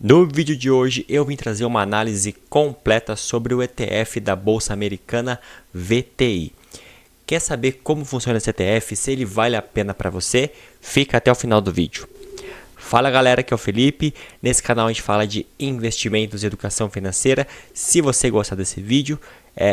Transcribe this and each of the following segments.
No vídeo de hoje eu vim trazer uma análise completa sobre o ETF da Bolsa Americana VTI. Quer saber como funciona esse ETF, se ele vale a pena para você? Fica até o final do vídeo. Fala galera, aqui é o Felipe. Nesse canal a gente fala de investimentos e educação financeira. Se você gostar desse vídeo,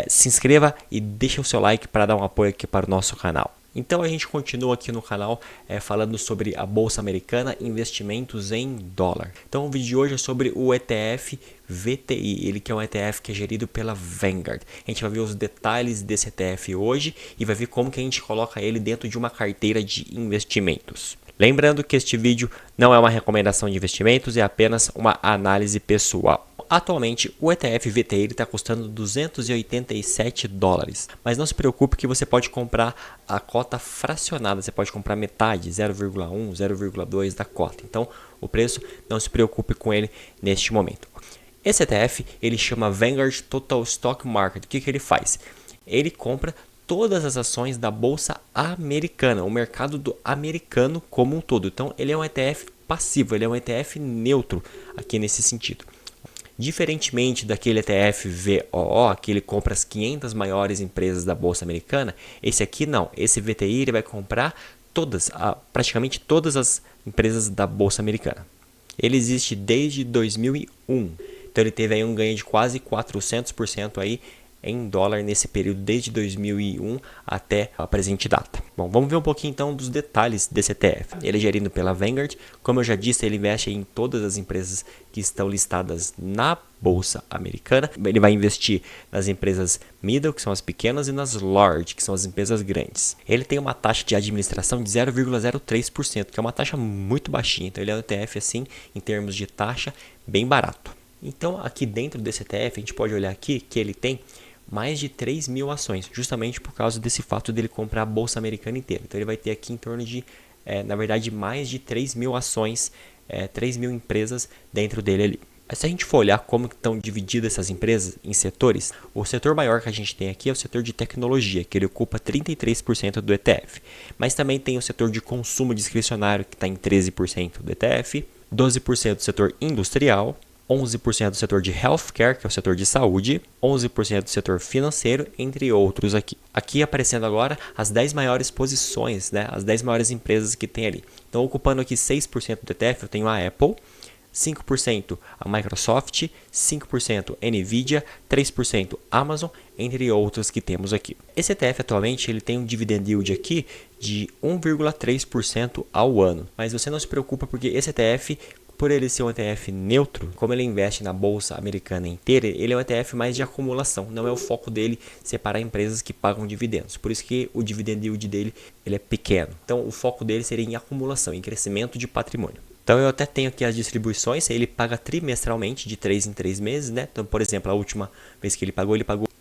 se inscreva e deixa o seu like para dar um apoio aqui para o nosso canal. Então a gente continua aqui no canal falando sobre a Bolsa Americana, investimentos em dólar. Então o vídeo de hoje é sobre o ETF VTI, ele que é um ETF que é gerido pela Vanguard. A gente vai ver os detalhes desse ETF hoje e vai ver como que a gente coloca ele dentro de uma carteira de investimentos. Lembrando que este vídeo não é uma recomendação de investimentos, é apenas uma análise pessoal. Atualmente, o ETF VTI está custando 287 dólares, mas não se preocupe que você pode comprar a cota fracionada, você pode comprar metade, 0,1, 0,2 da cota. Então, o preço, não se preocupe com ele neste momento. Esse ETF, ele chama Vanguard Total Stock Market. O que ele faz? Ele compra todas as ações da Bolsa Americana, o mercado americano como um todo. Então, ele é um ETF passivo, ele é um ETF neutro aqui nesse sentido. Diferentemente daquele ETF VOO, que ele compra as 500 maiores empresas da Bolsa Americana, esse aqui não. Esse VTI ele vai comprar praticamente todas as empresas da Bolsa Americana. Ele existe desde 2001, então ele teve aí um ganho de quase 400% aí em dólar nesse período, desde 2001 até a presente data. Bom, vamos ver um pouquinho então dos detalhes desse ETF. Ele é gerido pela Vanguard, como eu já disse, ele investe em todas as empresas que estão listadas na Bolsa Americana. Ele vai investir nas empresas middle, que são as pequenas, e nas large, que são as empresas grandes. Ele tem uma taxa de administração de 0,03%, que é uma taxa muito baixinha, então ele é um ETF assim, em termos de taxa, bem barato. Então aqui dentro desse ETF, a gente pode olhar aqui que ele tem mais de 3 mil ações, justamente por causa desse fato dele comprar a Bolsa Americana inteira. Então ele vai ter aqui em torno de, na verdade, mais de 3 mil ações, 3 mil empresas dentro dele ali. Mas se a gente for olhar como estão divididas essas empresas em setores, o setor maior que a gente tem aqui é o setor de tecnologia, que ele ocupa 33% do ETF. Mas também tem o setor de consumo discricionário, que está em 13% do ETF, 12% do setor industrial, 11% do setor de healthcare, que é o setor de saúde, 11% do setor financeiro, entre outros aqui. Aqui aparecendo agora as 10 maiores posições, né? As 10 maiores empresas que tem ali. Então, ocupando aqui 6% do ETF, eu tenho a Apple, 5% a Microsoft, 5% Nvidia, 3% Amazon, entre outros que temos aqui. Esse ETF atualmente ele tem um dividend yield aqui de 1,3% ao ano. Mas você não se preocupa porque esse ETF, por ele ser um ETF neutro, como ele investe na Bolsa Americana inteira, ele é um ETF mais de acumulação. Não é o foco dele separar empresas que pagam dividendos. Por isso que o dividend yield dele ele é pequeno. Então o foco dele seria em acumulação, em crescimento de patrimônio. Então eu até tenho aqui as distribuições, ele paga trimestralmente de 3 em 3 meses, né? Então, por exemplo, a última vez que ele pagou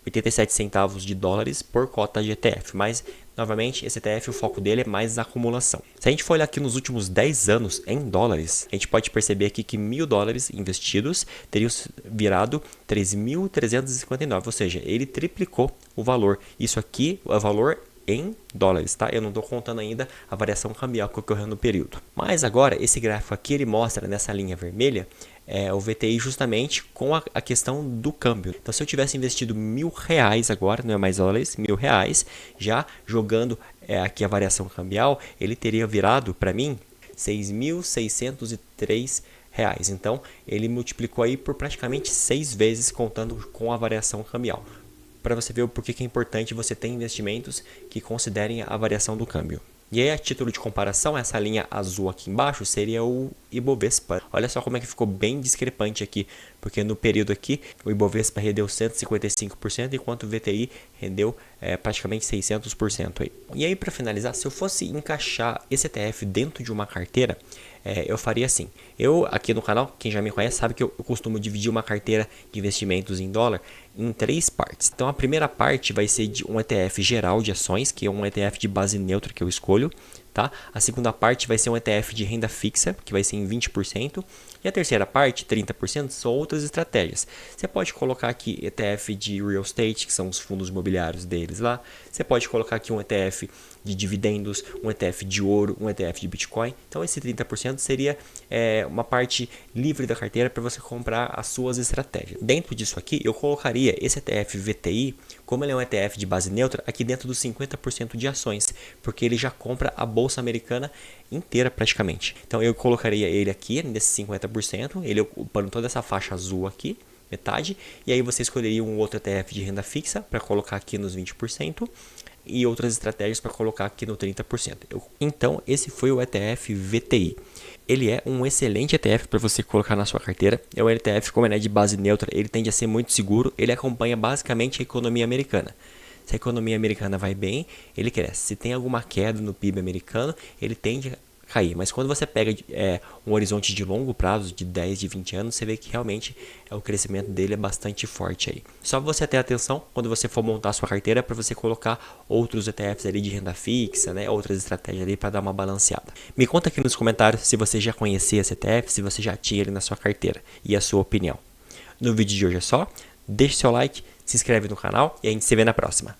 87 centavos de dólares por cota de ETF, mas novamente esse ETF o foco dele é mais acumulação. Se a gente for olhar aqui nos últimos 10 anos em dólares, a gente pode perceber aqui que $1.000 investidos teriam virado 3.359, ou seja, ele triplicou o valor. Isso aqui é o valor em dólares, tá? Eu não estou contando ainda a variação cambial que ocorreu no período. Mas agora, esse gráfico aqui, ele mostra nessa linha vermelha o VTI justamente com a questão do câmbio. Então, se eu tivesse investido R$1.000 agora, não é mais dólares, R$1.000, já jogando aqui a variação cambial, ele teria virado para mim R$6.603. Então, ele multiplicou aí por praticamente 6 vezes contando com a variação cambial. Para você ver o porquê que é importante você ter investimentos que considerem a variação do câmbio. E aí, a título de comparação, essa linha azul aqui embaixo seria o Ibovespa. Olha só como é que ficou bem discrepante aqui, porque no período aqui o Ibovespa rendeu 155%, enquanto o VTI rendeu praticamente 600% aí. E aí, para finalizar, se eu fosse encaixar esse ETF dentro de uma carteira, eu faria assim. Eu aqui no canal, quem já me conhece sabe que eu costumo dividir uma carteira de investimentos em dólar em 3 partes. Então a primeira parte vai ser de um ETF geral de ações, que é um ETF de base neutra que eu escolho. tá? A segunda parte vai ser um ETF de renda fixa, que vai ser em 20%. E a terceira parte, 30%, são outras estratégias. Você pode colocar aqui ETF de real estate, que são os fundos imobiliários deles lá. Você pode colocar aqui um ETF de dividendos, um ETF de ouro, um ETF de Bitcoin. Então esse 30% seria uma parte livre da carteira para você comprar as suas estratégias. Dentro disso aqui, eu colocaria esse ETF VTI, como ele é um ETF de base neutra, aqui dentro dos 50% de ações, porque ele já compra a Bolsa Americana inteira praticamente. Então eu colocaria ele aqui nesse 50%, ele ocupando toda essa faixa azul aqui, metade, e aí você escolheria um outro ETF de renda fixa para colocar aqui nos 20% e outras estratégias para colocar aqui no 30%. Então esse foi o ETF VTI. Ele é um excelente ETF para você colocar na sua carteira. É um ETF, como ele é de base neutra, ele tende a ser muito seguro, ele acompanha basicamente a economia americana. Se a economia americana vai bem, ele cresce. Se tem alguma queda no PIB americano, ele tende a cair. Mas quando você pega um horizonte de longo prazo, de 10, de 20 anos, você vê que realmente o crescimento dele é bastante forte aí. Só você ter atenção quando você for montar a sua carteira para você colocar outros ETFs ali de renda fixa, né? Outras estratégias ali para dar uma balanceada. Me conta aqui nos comentários se você já conhecia esse ETF, se você já tinha ele na sua carteira e a sua opinião. No vídeo de hoje é só. Deixe seu like, se inscreve no canal e a gente se vê na próxima.